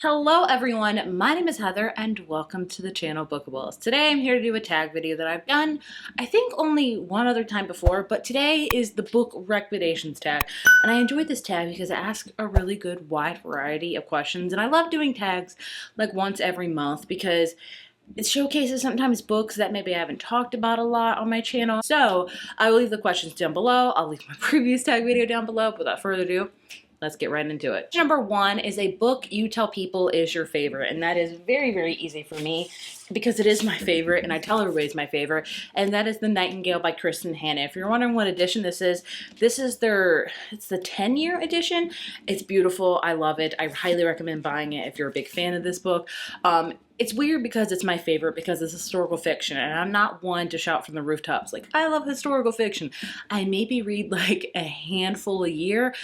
Hello everyone, my name is Heather and welcome to the channel Bookables. Today I'm here to do a tag video that I've done, I think only one other time before, but today is the book recommendations tag. And I enjoyed this tag because it asks a really good wide variety of questions. And I love doing tags like once every month because it showcases sometimes books that maybe I haven't talked about a lot on my channel. So I will leave the questions down below. I'll leave my previous tag video down below. But without further ado, let's get right into it. Number one is a book you tell people is your favorite, and that is very, very easy for me because it is my favorite, and I tell everybody it's my favorite, and that is The Nightingale by Kristen Hanna. If you're wondering what edition this is it's the 10-year edition. It's beautiful. I love it. I highly recommend buying it if you're a big fan of this book. It's weird because it's my favorite because it's historical fiction, and I'm not one to shout from the rooftops like, I love historical fiction. I maybe read like a handful a year.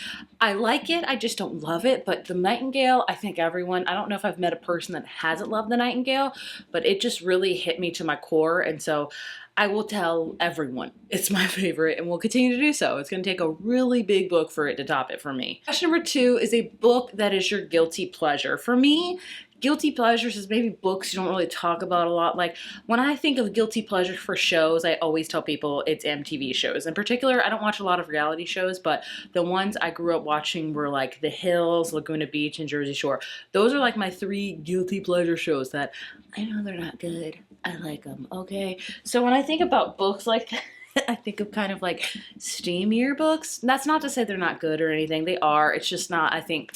I like it, I just don't love it, but The Nightingale, I think everyone, I don't know if I've met a person that hasn't loved The Nightingale, but it just really hit me to my core, and so I will tell everyone it's my favorite and will continue to do so. It's going to take a really big book for it to top it for me. Question number two is a book that is your guilty pleasure. For me, guilty pleasures is maybe books you don't really talk about a lot. Like when I think of guilty pleasure for shows, I always tell people it's MTV shows. In particular, I don't watch a lot of reality shows, but the ones I grew up watching were like The Hills, Laguna Beach, and Jersey Shore. Those are like my three guilty pleasure shows that I know they're not good. I like them, okay? So when I think about books like that, I think of kind of like steamier books. That's not to say they're not good or anything. They are. It's just not, I think,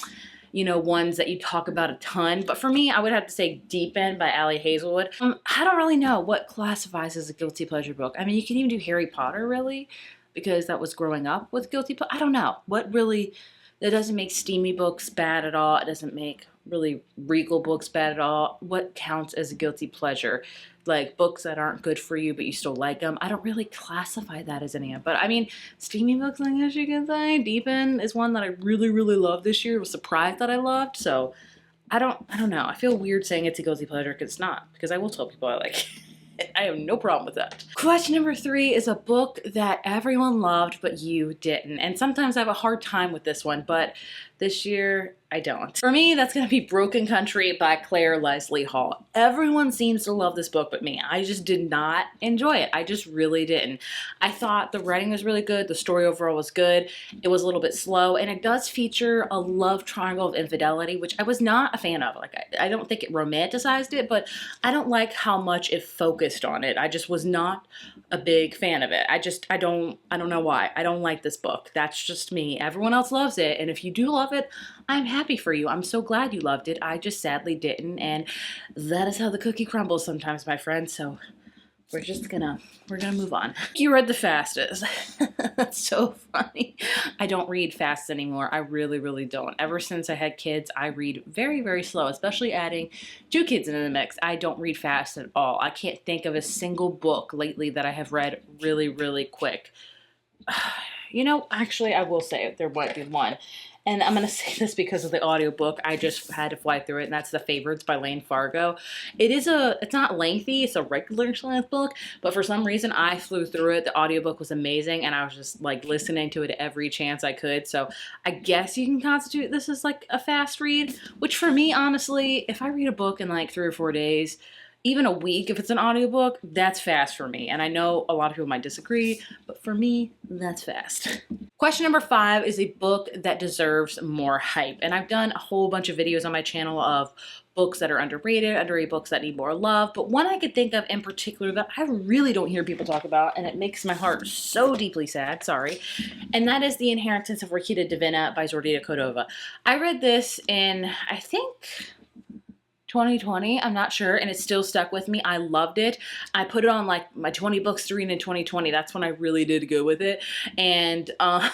you know, ones that you talk about a ton. But for me, I would have to say Deep End by Ali Hazelwood. I don't really know what classifies as a guilty pleasure book. I mean, you can even do Harry Potter, really, because that was growing up with guilty pleasure. I don't know. What really, that doesn't make steamy books bad at all. It doesn't make really regal books bad at all. What counts as a guilty pleasure? Like books that aren't good for you, but you still like them. I don't really classify that as any of, but I mean, steamy books, I guess you can say. Deep End is one that I really, really loved this year. I was surprised that I loved, so I don't know. I feel weird saying it's a guilty pleasure because it's not, because I will tell people I like it. I have no problem with that. Question number three is a book that everyone loved, but you didn't. And sometimes I have a hard time with this one, but this year I don't. For me, that's gonna be Broken Country by Claire Leslie Hall. Everyone seems to love this book but me. I just did not enjoy it. I just really didn't. I thought the writing was really good, the story overall was good, it was a little bit slow, and it does feature a love triangle of infidelity, which I was not a fan of. Like, I don't think it romanticized it, but I don't like how much it focused on it. I just was not a big fan of it. I don't know why. I don't like this book. That's just me. Everyone else loves it, and if you do love it, I'm happy for you. I'm so glad you loved it. I just sadly didn't, and that is how the cookie crumbles sometimes, my friend, so we're gonna move on. You read the fastest. That's so funny. I don't read fast anymore. I really, really don't. Ever since I had kids, I read very, very slow, especially adding two kids into the mix. I don't read fast at all. I can't think of a single book lately that I have read really, really quick. You know, actually, I will say there might be one. And I'm going to say this because of the audiobook. I just had to fly through it, and that's The Favorites by Lane Fargo. It's not lengthy, it's a regular length book, but for some reason I flew through it. The audiobook was amazing, and I was just like listening to it every chance I could. So I guess you can constitute this as like a fast read, which for me, honestly, if I read a book in like 3 or 4 days, even a week, if it's an audiobook, that's fast for me. And I know a lot of people might disagree, but for me, that's fast. Question number 5 is a book that deserves more hype. And I've done a whole bunch of videos on my channel of books that are underrated books that need more love. But one I could think of in particular that I really don't hear people talk about, and it makes my heart so deeply sad, sorry. And that is The Inheritance of Rokita Divina by Zordita Cordova. I read this in, I think, 2020, I'm not sure, and it still stuck with me. I loved it. I put it on like my 20 books to read in 2020. That's when I really did go with it, and I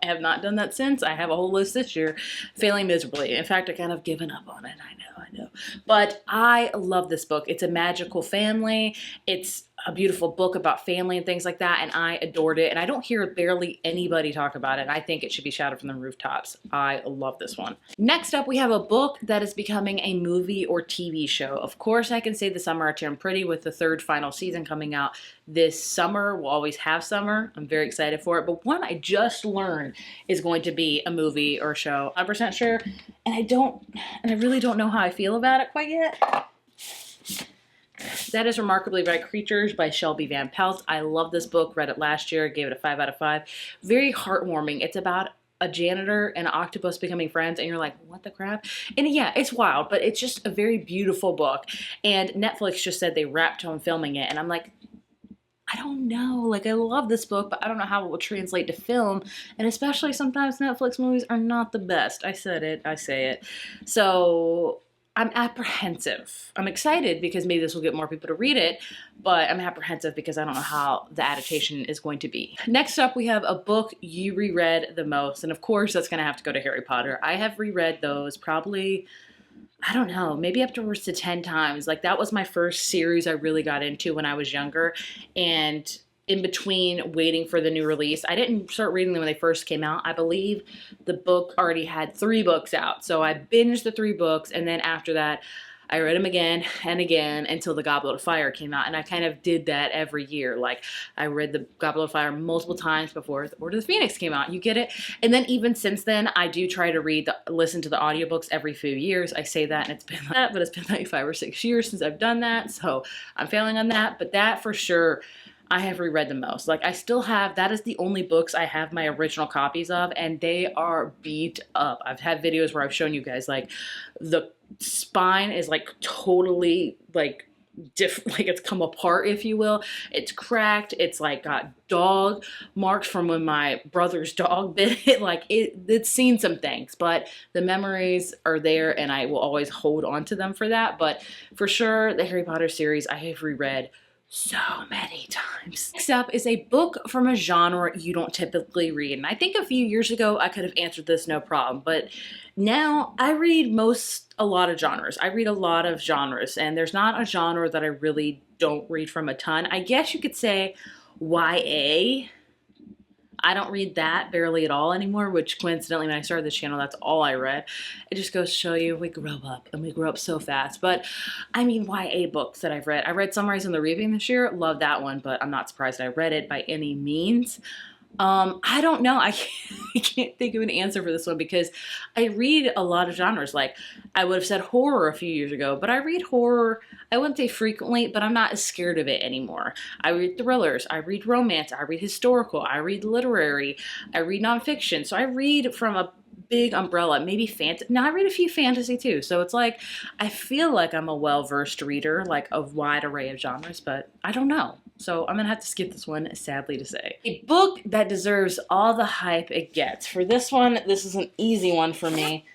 have not done that since. I have a whole list this year, failing miserably. In fact, I kind of given up on it. I know. But I love this book. It's a magical family. It's a beautiful book about family and things like that, and I adored it, and I don't hear barely anybody talk about it. I think it should be shouted from the rooftops. I love this one. Next up, we have a book that is becoming a movie or TV show. Of course, I can say The Summer I Turned Pretty with the third final season coming out this summer. We'll always have summer. I'm very excited for it, but one I just learned is going to be a movie or show. I'm 100% sure, and I really don't know how I feel about it quite yet. That is Remarkably Bright Creatures by Shelby Van Pelt. I love this book, read it last year, gave it a 5 out of 5. Very heartwarming. It's about a janitor and an octopus becoming friends, and you're like, what the crap? And yeah, it's wild, but it's just a very beautiful book. And Netflix just said they wrapped on filming it, and I'm like, I don't know. Like, I love this book, but I don't know how it will translate to film. And especially sometimes Netflix movies are not the best. I said it. I say it. So I'm apprehensive. I'm excited because maybe this will get more people to read it, but I'm apprehensive because I don't know how the adaptation is going to be. Next up, we have a book you reread the most, and of course, that's going to have to go to Harry Potter. I have reread those probably, I don't know, maybe upwards to 10 times. Like, that was my first series I really got into when I was younger, and in between waiting for the new release, I didn't start reading them when they first came out. I believe the book already had 3 books out. So I binged the 3 books, and then after that, I read them again and again until The Goblet of Fire came out. And I kind of did that every year. Like, I read The Goblet of Fire multiple times before The Order of the Phoenix came out. You get it? And then even since then, I do try to listen to the audiobooks every few years. I say that, and it's been that, but it's been like 5 or 6 years since I've done that. So I'm failing on that. But that for sure, I have reread the most. Like, I still have, that is the only books I have my original copies of, and they are beat up. I've had videos where I've shown you guys, like, the spine is like totally like different, like it's come apart, if you will. It's cracked. It's like got dog marks from when my brother's dog bit it. Like, it's seen some things, but the memories are there, and I will always hold on to them for that. But for sure, the Harry Potter series I have reread so many times. Next up is a book from a genre you don't typically read. And I think a few years ago I could have answered this no problem, but now I read a lot of genres. I read a lot of genres, and there's not a genre that I really don't read from a ton. I guess you could say YA. I don't read that barely at all anymore, which coincidentally, when I started this channel, that's all I read. It just goes to show you we grow up, and we grow up so fast. But I mean, YA books that I've read. I read Sunrise in the Reaping this year. Love that one, but I'm not surprised I read it by any means. I don't know. I can't think of an answer for this one because I read a lot of genres. Like, I would have said horror a few years ago, but I read horror, I wouldn't say frequently, but I'm not as scared of it anymore. I read thrillers, I read romance, I read historical, I read literary, I read nonfiction. So I read from a big umbrella, maybe fantasy. Now I read a few fantasy too. So it's like, I feel like I'm a well-versed reader, like a wide array of genres, but I don't know. So I'm gonna have to skip this one, sadly to say. A book that deserves all the hype it gets. For this one, this is an easy one for me.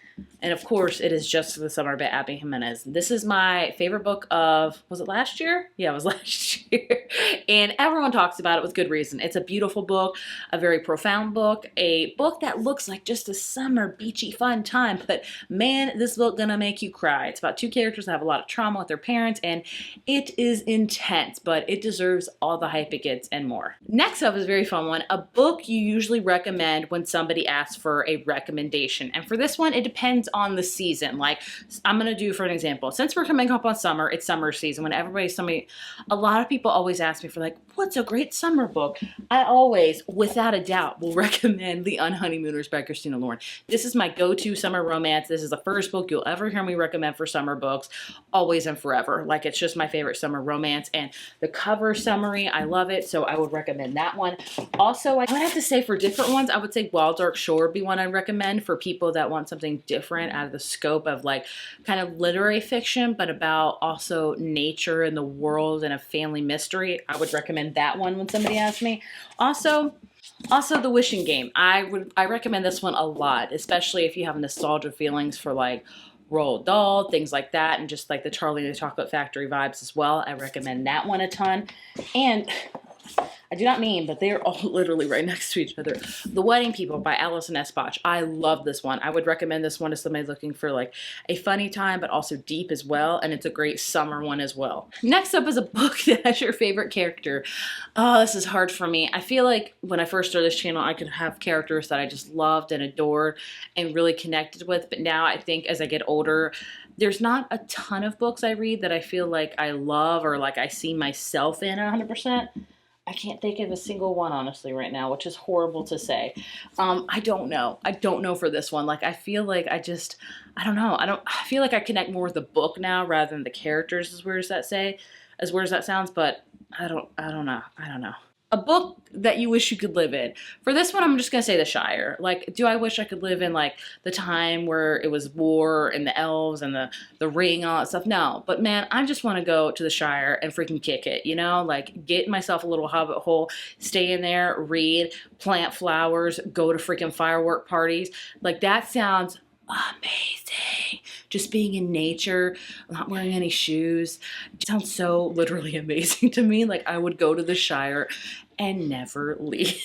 And of course, it is Just for the Summer by Abby Jimenez. This is my favorite book of, was it last year? Yeah, it was last year. And everyone talks about it with good reason. It's a beautiful book, a very profound book, a book that looks like just a summer, beachy, fun time. But man, this book gonna make you cry. It's about 2 characters that have a lot of trauma with their parents, and it is intense, but it deserves all the hype it gets and more. Next up is a very fun one, a book you usually recommend when somebody asks for a recommendation. And for this one, it depends on the season. Like, I'm gonna do, for an example, since we're coming up on summer, it's summer season. When a lot of people always ask me for, like, what's a great summer book? I always, without a doubt, will recommend The Unhoneymooners by Christina Lauren. This is my go-to summer romance. This is the first book you'll ever hear me recommend for summer books, always and forever. Like, it's just my favorite summer romance, and the cover summary, I love it, so I would recommend that one. Also, I would have to say for different ones, I would say Wild Dark Shore would be one I'd recommend for people that want something different out of the scope of, like, kind of literary fiction, but about also nature and the world and a family mystery. I would recommend that one when somebody asks me. Also, The Wishing Game. I recommend this one a lot, especially if you have nostalgia feelings for, like, Roald Dahl, things like that, and just like the Charlie and the Chocolate Factory vibes as well. I recommend that one a ton. And I do not mean, but they are all literally right next to each other. The Wedding People by Allison S. Botch. I love this one. I would recommend this one to somebody looking for like a funny time, but also deep as well. And it's a great summer one as well. Next up is a book that has your favorite character. Oh, this is hard for me. I feel like when I first started this channel, I could have characters that I just loved and adored and really connected with. But now I think as I get older, there's not a ton of books I read that I feel like I love or like I see myself in 100%. I can't think of a single one, honestly, right now, which is horrible to say. I don't know. I don't know for this one. Like, I feel like I don't know. I feel like I connect more with the book now rather than the characters, as weird as that sounds, but I don't know. I don't know. A book that you wish you could live in. For this one, I'm just going to say The Shire. Like, do I wish I could live in, like, the time where it was war and the elves and the ring and all that stuff? No. But, man, I just want to go to the Shire and freaking kick it, you know? Like, get myself a little hobbit hole, stay in there, read, plant flowers, go to freaking firework parties. Like, that sounds amazing. Just being in nature, not wearing any shoes. It sounds so literally amazing to me. Like, I would go to the Shire and never leave.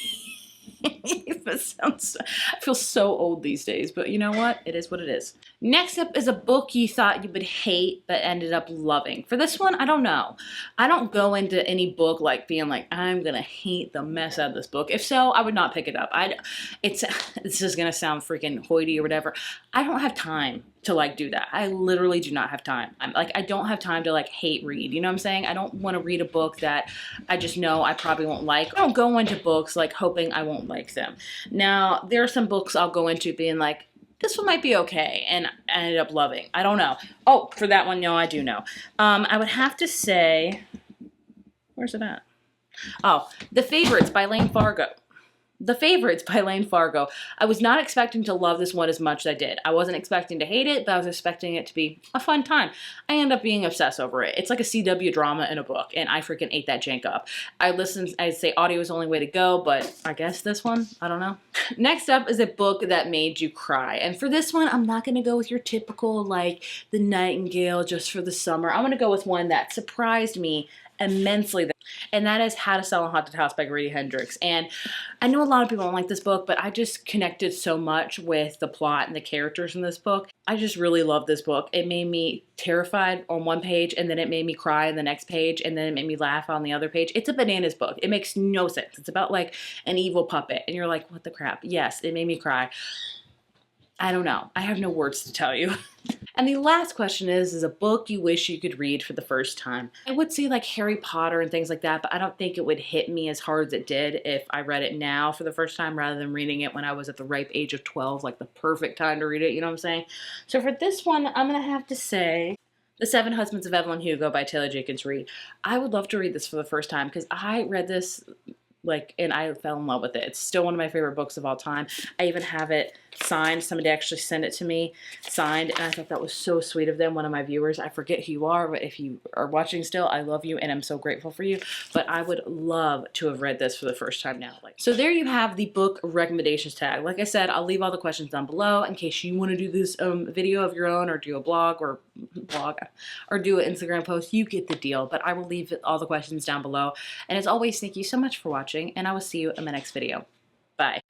I feel so old these days, but you know what? It is what it is. Next up is a book you thought you would hate but ended up loving. For this one, I don't know. I don't go into any book like being like, I'm gonna hate the mess out of this book. If so, I would not pick it up. This is gonna sound freaking hoity or whatever. I don't have time to like do that. I literally do not have time. I don't have time to like hate read. You know what I'm saying? I don't want to read a book that I just know I probably won't like. I don't go into books like hoping I won't like them. Now, there are some books I'll go into being like, this one might be okay, and I ended up loving. I don't know. Oh, for that one, no, I do know. I would have to say, where's it at? Oh, The Favorites by Lane Fargo. The Favorites by Lane Fargo. I was not expecting to love this one as much as I did. I wasn't expecting to hate it, but I was expecting it to be a fun time. I end up being obsessed over it. It's like a CW drama in a book, and I freaking ate that jank up. I'd say audio is the only way to go, but I guess this one, I don't know. Next up is a book that made you cry. And for this one, I'm not going to go with your typical, like, The Nightingale just for the summer. I'm going to go with one that surprised me immensely, and that is How to Sell a Haunted House by Grady Hendrix. And I know a lot of people don't like this book, but I just connected so much with the plot and the characters in this book. I just really love this book. It made me terrified on one page, and then it made me cry on the next page, and then it made me laugh on the other page. It's a bananas book. It makes no sense. It's about like an evil puppet, and you're like, what the crap? Yes, it made me cry. I don't know. I have no words to tell you. And the last question is a book you wish you could read for the first time. I would say like Harry Potter and things like that, but I don't think it would hit me as hard as it did if I read it now for the first time rather than reading it when I was at the ripe age of 12, like the perfect time to read it, you know what I'm saying? So for this one, I'm going to have to say The Seven Husbands of Evelyn Hugo by Taylor Jenkins Reid. I would love to read this for the first time because I read this and I fell in love with it. It's still one of my favorite books of all time. I even have it signed. Somebody actually sent it to me signed, and I thought that was so sweet of them. One of my viewers, I forget who you are, but if you are watching still, I love you and I'm so grateful for you. But I would love to have read this for the first time now. So there you have the book recommendations tag. Like I said, I'll leave all the questions down below in case you want to do this video of your own or do a blog or do an Instagram post. You get the deal, but I will leave all the questions down below. And as always, thank you so much for watching, and I will see you in my next video. Bye.